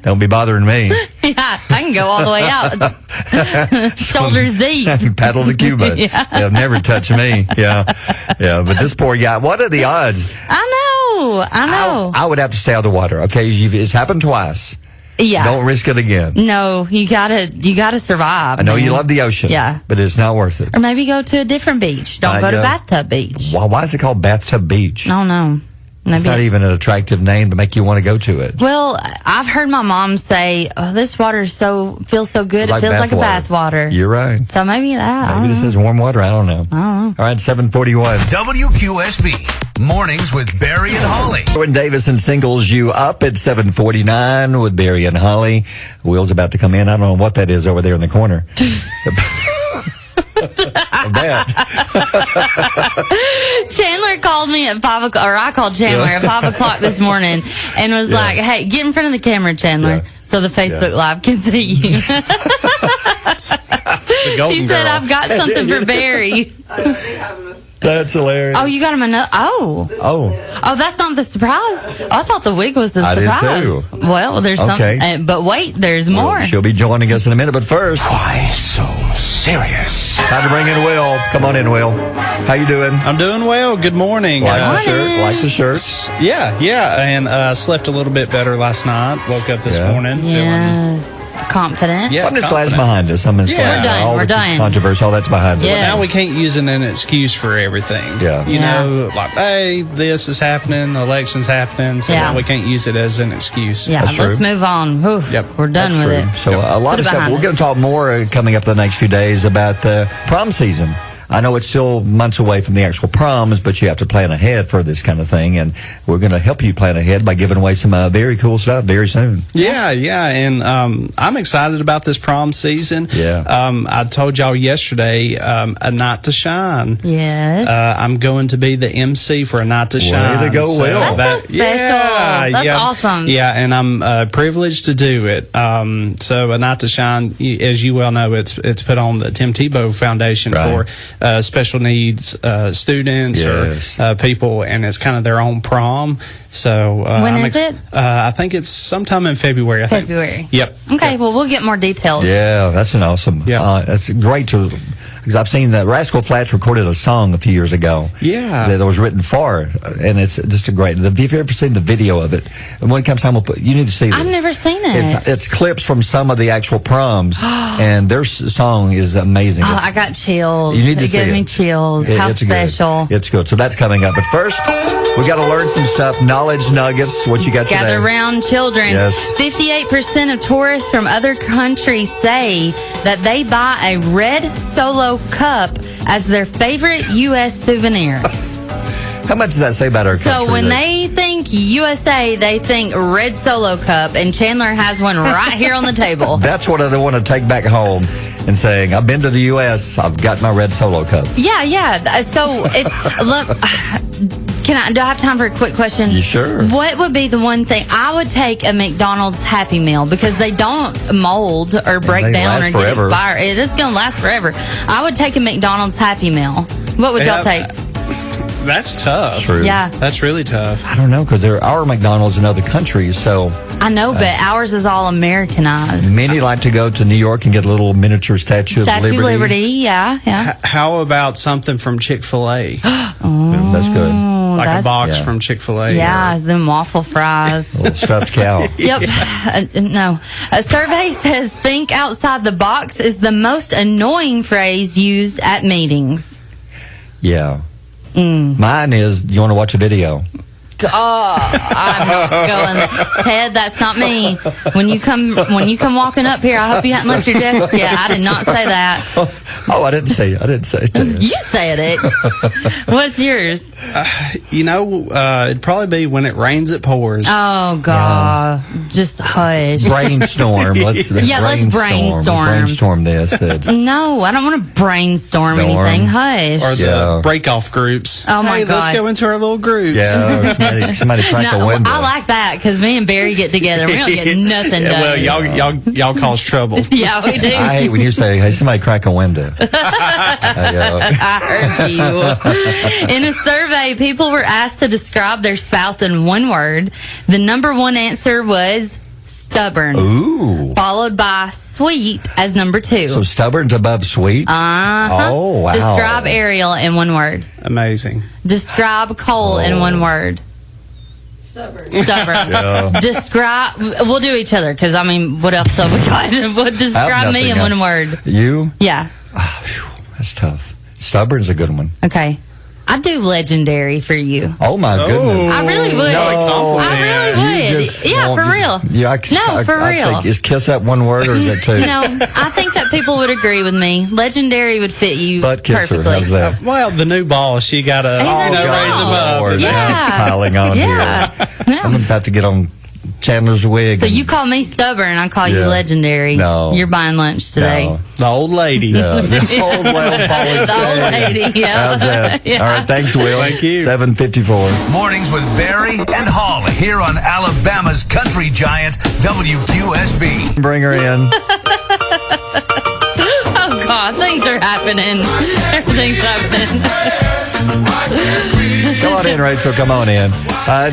Don't be bothering me.
Yeah, I can go all the way out. Shoulders deep.
Paddle to Cuba. They'll never touch me. Yeah. But this poor guy, what are the odds?
I know.
I would have to stay out of the water. Okay, it's happened twice.
Yeah.
Don't risk it again.
No, you gotta survive.
I know you love the ocean.
Yeah.
But it's not worth it.
Or maybe go to a different beach. Don't go to Bathtub Beach.
Why is it called Bathtub Beach?
I don't know.
It's not even an attractive name to make you want to go to it.
Well, I've heard my mom say, "Oh, this water feels so good. It feels like a bath water."
You're right.
So maybe that.
Maybe this is warm water. I don't know.
All
right, 741.
WQSB Mornings with Barry and Holly.
Jordan Davison singles you up at 749 with Barry and Holly. Will's about to come in. I don't know what that is over there in the corner.
Chandler called me at 5 o'clock, or I called Chandler at 5 o'clock this morning and was like, "Hey, get in front of the camera, Chandler, so the Facebook Live can see you." He said, "I've got something for Barry."
That's hilarious.
Oh, you got him another. Oh, that's not the surprise. I thought the wig was the surprise.
I did too.
Well, there's something, but wait, there's more.
She'll be joining us in a minute, but first,
Why so serious?
time to bring in Will. Come on in, Will. How you doing?
I'm doing well. Good morning.
Like the shirt.
Yeah, and slept a little bit better last night. Woke up this morning
Yes. Confident.
I'm just glad it's behind us. I'm just glad
we're done.
Controversy, all that's behind us.
Well, now we can't use it as an excuse for everything. You know, like, hey, this is happening, the election's happening, so now we can't use it as an excuse.
Yeah, let's move on. We're done with it.
So a lot of stuff. We're going to talk more coming up the next few days about the prom season. I know it's still months away from the actual proms, but you have to plan ahead for this kind of thing, and we're going to help you plan ahead by giving away some very cool stuff very soon.
Yeah, and I'm excited about this prom season.
Yeah.
I told y'all yesterday, A Night to Shine.
Yes.
I'm going to be the MC for A Night to Shine.
Way to go, Will.
That's so special. That's awesome.
Yeah, and I'm privileged to do it. So A Night to Shine, as you well know, it's put on the Tim Tebow Foundation for special needs students or people, and it's kind of their own prom. So
when is it?
I think it's sometime in February.
February.
Yep.
Okay. Well, we'll get more details.
Yeah, that's an awesome. Yeah, that's great to. Because I've seen that Rascal Flatts recorded a song a few years ago.
Yeah.
That was written for, and it's just a great. If you've ever seen the video of it, and when it comes time, you need to see this.
I've never seen it.
It's clips from some of the actual proms, and their song is amazing.
Oh, I got chills.
You need to see it.
It gave me chills. How special.
Good. It's good. So that's coming up. But first, we got to learn some stuff. Knowledge nuggets. What you got today?
Gather around, children.
Yes.
58% of tourists from other countries say that they buy a red Solo cup as their favorite U.S. souvenir.
How much does that say about our country?
So when they think USA, they think red Solo cup, and Chandler has one right here on the table.
That's what I want to take back home and saying, I've been to the U.S., I've got my red Solo cup.
Yeah. So, look, do I have time for a quick question?
You sure?
What would be the one thing? I would take a McDonald's Happy Meal because they don't mold or break down or get expired. It is going to last forever. I would take a McDonald's Happy Meal. What would y'all take?
That's tough.
True.
Yeah.
That's really tough.
I don't know, because there are McDonald's in other countries, so...
I know, but ours is all Americanized.
Many like to go to New York and get a little miniature Statue of Liberty.
Yeah.
How about something from Chick-fil-A?
That's good.
Like a box from Chick-fil-A.
Yeah, them waffle fries.
A little stuffed cow.
Yep. No. A survey says think outside the box is the most annoying phrase used at meetings.
Yeah. Mine is, you want to watch a video?
Oh, I'm not going there. Ted, that's not me. When you come walking up here, I hope you hadn't left your desk yet. I did not say that.
Oh, I didn't say it.
You said it. What's yours?
It'd probably be when it rains, it pours.
Oh, God. Just hush.
Brainstorm. Let's brainstorm this.
No, I don't want to brainstorm anything. Hush.
Or the break-off groups.
Oh, my God.
Let's go into our little groups.
Yeah. Somebody crack a window.
I like that because me and Barry get together. We don't get nothing done.
Well, y'all cause trouble.
Yeah, we do.
I hate when you say, "Hey, somebody crack a window."
I heard you. In a survey, people were asked to describe their spouse in one word. The number one answer was stubborn.
Ooh.
Followed by sweet as number 2.
So stubborn's above sweet? Oh, wow.
Describe Ariel in one word.
Amazing.
Describe Cole in one word. Stubborn. Yeah. Describe. We'll do each other because, what else have we got? Describe me in one word.
You?
Yeah.
That's tough. Stubborn's a good one.
Okay. I'd do legendary for you.
Oh, my goodness.
I really would. I really would. For real. For real.
Is kiss that one word or is it 2?
No, I think that people would agree with me. Legendary would fit you
Butt kisser,
perfectly.
how's that?
Well, the new boss, you got to raise them up.
Lord,
yeah.
Piling on here. I'm about to get on Chandler's wig.
So you call me stubborn, I call you legendary.
No.
You're buying lunch today.
No. The old lady.
Yeah. The old
lady, yeah.
How's that?
Yeah.
All right, thanks, Will.
Thank you.
7:54.
Mornings with Barry and Holly here on Alabama's country giant, WQSB.
Bring her in.
Oh, God, things are happening. Everything's happening.
Come on in, Rachel. Come on in.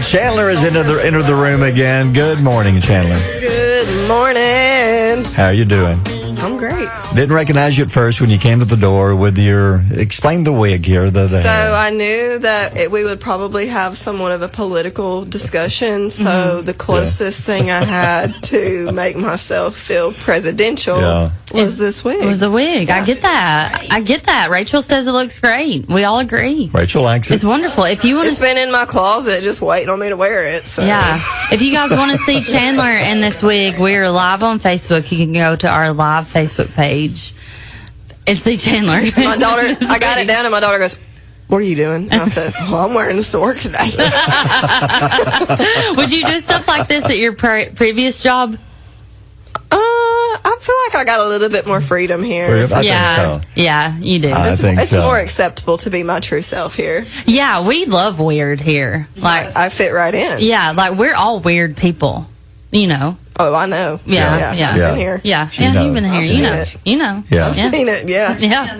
Chandler has entered the room again. Good morning, Chandler.
Good morning.
How are you doing?
I'm great.
Didn't recognize you at first when you came to the door with your... Explain the wig here. The hair.
I knew that we would probably have somewhat of a political discussion, so the closest thing I had to make myself feel presidential was this wig.
It was a wig. Yeah. I get that. Rachel says it looks great. We all agree.
Rachel likes it.
It's wonderful. If you want,
it's been in my closet just waiting on me to wear it. So.
Yeah. If you guys want to see Chandler in this wig, we're live on Facebook. You can go to our live Facebook page. And see Chandler.
My daughter, I got it down, and my daughter goes, "What are you doing?" And I said, "I'm wearing this to work today."
Would you do stuff like this at your previous job?
I feel like I got a little bit more freedom here.
I think so.
Yeah, you do.
It's more acceptable to be my true self here.
Yeah, we love weird here. Like
I fit right in.
Yeah, like we're all weird people. You know.
Oh, I know.
Yeah.
I've been here.
Yeah, you've been here. You know.
Yeah.
I've seen it. Yeah.
Yeah.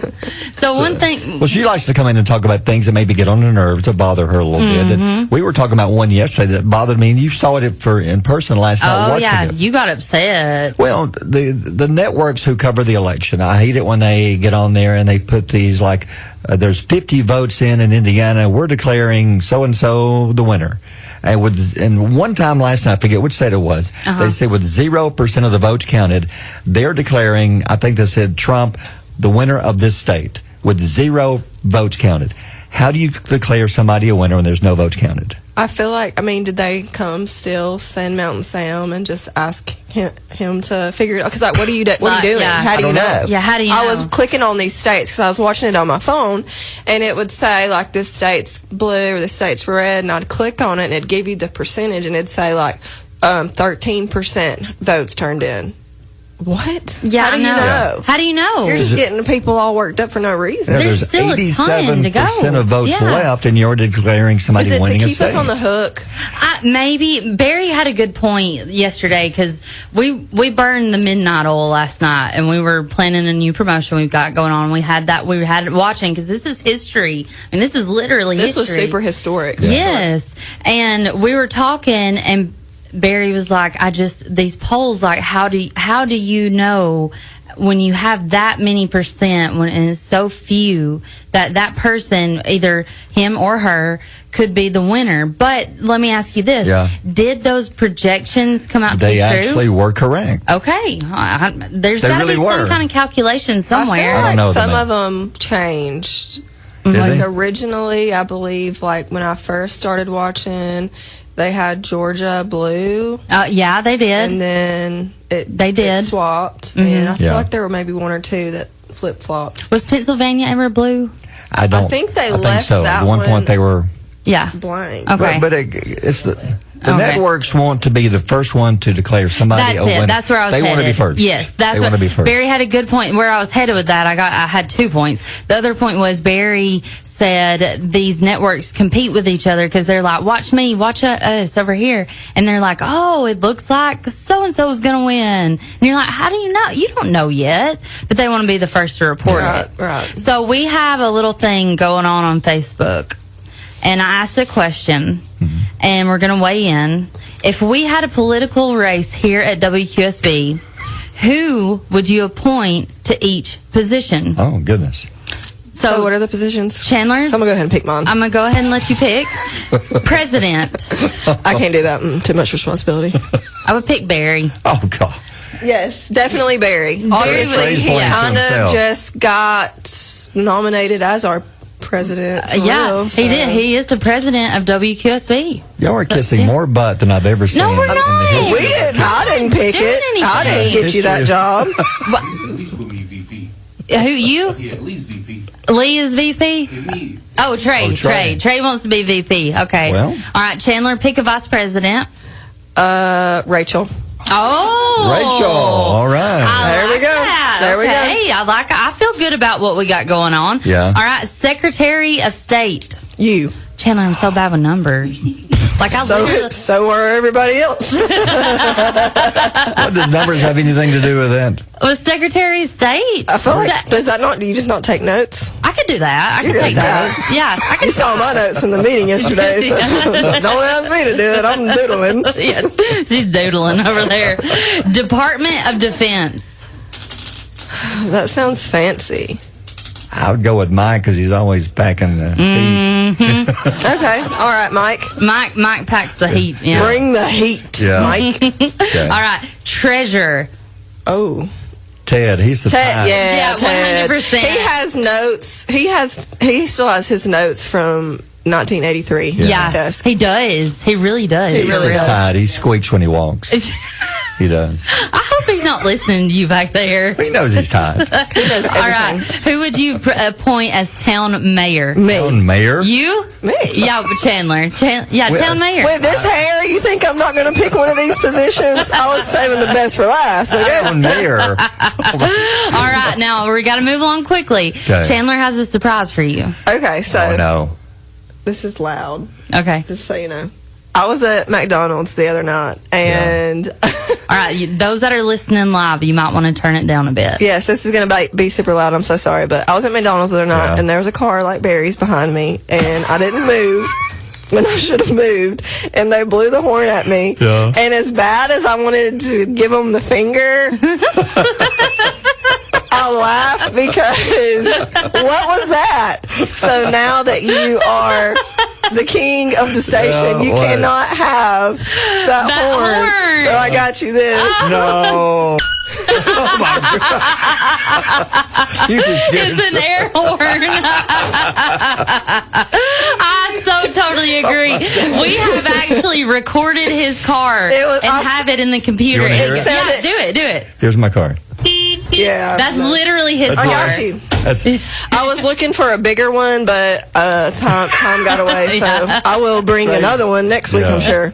So one thing.
Well, she likes to come in and talk about things that maybe get on her nerves, to bother her a little bit. And we were talking about one yesterday that bothered me, and you saw it in person last night watching it.
You got upset.
Well, the networks who cover the election, I hate it when they get on there and they put these like, there's 50 votes in Indiana, we're declaring so-and-so the winner. And one time last night, I forget which state it was, they said with 0% of the votes counted, they're declaring, I think they said Trump the winner of this state with 0 votes counted. How do you declare somebody a winner when there's no votes counted?
I feel like, did they come still, Sand Mountain Sam, and just ask him to figure it out? Because, like, what are you doing?
Yeah.
How do you know?
Yeah, how do you know?
I was clicking on these states because I was watching it on my phone, and it would say, like, this state's blue or this state's red, and I'd click on it, and it'd give you the percentage, and it'd say, like, 13% votes turned in. What?
Yeah,
how do you know?
How do you know?
You're just getting people all worked up for no reason.
There's still a ton to go.
87% of votes left, and you're declaring somebody winning a state.
Is it to keep us on the hook?
Maybe. Barry had a good point yesterday because we burned the midnight oil last night, and we were planning a new promotion we've got going on. We had it watching because this is history. This is literally
this
history.
Was super historic.
Yes, and we were talking and Barry was like, these polls, like, how do you know when you have that many percent and it's so few that person, either him or her, could be the winner? But let me ask you this. Yeah. Did those projections come out to be true?
They actually were correct.
Okay. There's got to be some kind of calculation somewhere.
I feel like some of them changed. Like originally, I believe, like when I first started watching, they had Georgia blue.
Yeah, they did.
And then it swapped. And I feel like there were maybe one or two that flip-flopped.
Was Pennsylvania ever blue?
I
think they left
so.
that
At one point they were
blank.
Okay.
But it's the networks want to be the first one to declare somebody a winner.
That's where I was
headed. They want to be first.
Yes,
they want to be first.
Barry had a good point where I was headed with that. I had 2 points. The other point was Barry said these networks compete with each other because they're like, watch me, watch us over here. And they're like, oh, it looks like so-and-so is going to win. And you're like, how do you know? You don't know yet. But they want to be the first to report it.
Right.
So we have a little thing going on Facebook. And I asked a question, and we're going to weigh in. If we had a political race here at WQSB, who would you appoint to each position?
Oh, goodness.
So what are the positions?
Chandler?
So I'm going to go ahead and pick mine.
I'm going to go ahead and let you pick. President.
I can't do that. Too much responsibility.
I would pick Barry.
Oh, God.
Yes, definitely Barry. Obviously, he kind of just got nominated as our president. He
did. He is the president of WQSB.
Y'all are kissing more butt than I've ever seen.
No, we're not.
We didn't. I didn't pick it. I didn't get you that job.
Who, you?
Yeah, at least VP.
Lee is VP? Oh, Trey. Trey wants to be VP. Okay.
Well.
All right, Chandler, pick a vice president.
Rachel.
Oh,
Rachel. All right.
There we go. There we go.
I feel good about what we got going on.
Yeah.
All right, Secretary of State.
You.
Chandler, I'm so bad with numbers.
So are everybody else.
What does numbers have anything to do with that?
With Secretary of State.
I feel like, do you just not take notes?
I could do that. I could take notes. Yeah.
You saw my notes in the meeting yesterday, so don't ask me to do it. I'm doodling.
Yes, she's doodling over there. Department of Defense.
That sounds fancy.
I would go with Mike because he's always packing the heat.
Okay. All right, Mike.
Mike packs the heat. Yeah.
Bring the heat, Mike.
Okay. All right. Treasurer.
Oh.
Ted. He's the
Ted. Yeah, Ted.
100%.
He has notes. He still has his notes from 1983.
Yeah, he does. He really does.
He's so tired. He squeaks when he walks. He does.
I hope he's not listening to you back there.
He knows he's tired.
He knows everything.
All right. Who would you appoint as town mayor?
Me.
Town mayor?
You?
Me.
Yeah, Chandler. Town mayor.
With this hair, you think I'm not going to pick one of these positions? I was saving the best for last. Okay?
Town mayor.
All right. Now, we got to move along quickly.
Okay.
Chandler has a surprise for you.
Okay, so
Oh, no.
this is loud.
Okay.
Just so you know. I was at McDonald's the other night, and
All right. Those that are listening live, you might want to turn it down a bit.
yes, this is going to be super loud. I'm so sorry, but I was at McDonald's the other night, and there was a car like Barry's behind me, and I didn't move when I should have moved, and they blew the horn at me.
Yeah.
And as bad as I wanted to give them the finger, I laughed because what was that? So now that you are the king of the station, you cannot have that horn. So I got you this.
No. Oh my God. You just
It's an air horn. I so totally agree. We have actually recorded his car and have it in the computer.
You wanna hear it?
Yeah, do it.
Here's my card.
Yeah.
That's literally his
I
car.
got you.
That's
I was looking for a bigger one, but time got away. So I will bring another one next week, I'm sure.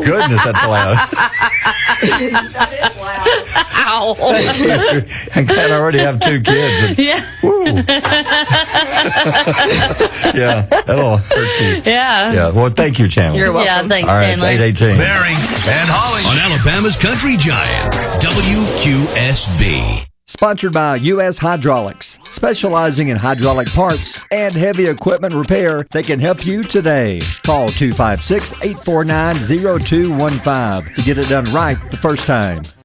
goodness, that's loud.
Ow.
I'm glad I already have 2 kids. And,
yeah.
Yeah, that'll hurt you.
Yeah.
Yeah. Well, thank you, Chandler.
You're welcome.
Yeah, thanks,
All right,
Chandler.
it's 8:18.
Barry and Holly on Alabama's Country Giant, WQSB.
Sponsored by U.S. Hydraulics, specializing in hydraulic parts and heavy equipment repair. They can help you today. Call 256-849-0215 to get it done right the first time.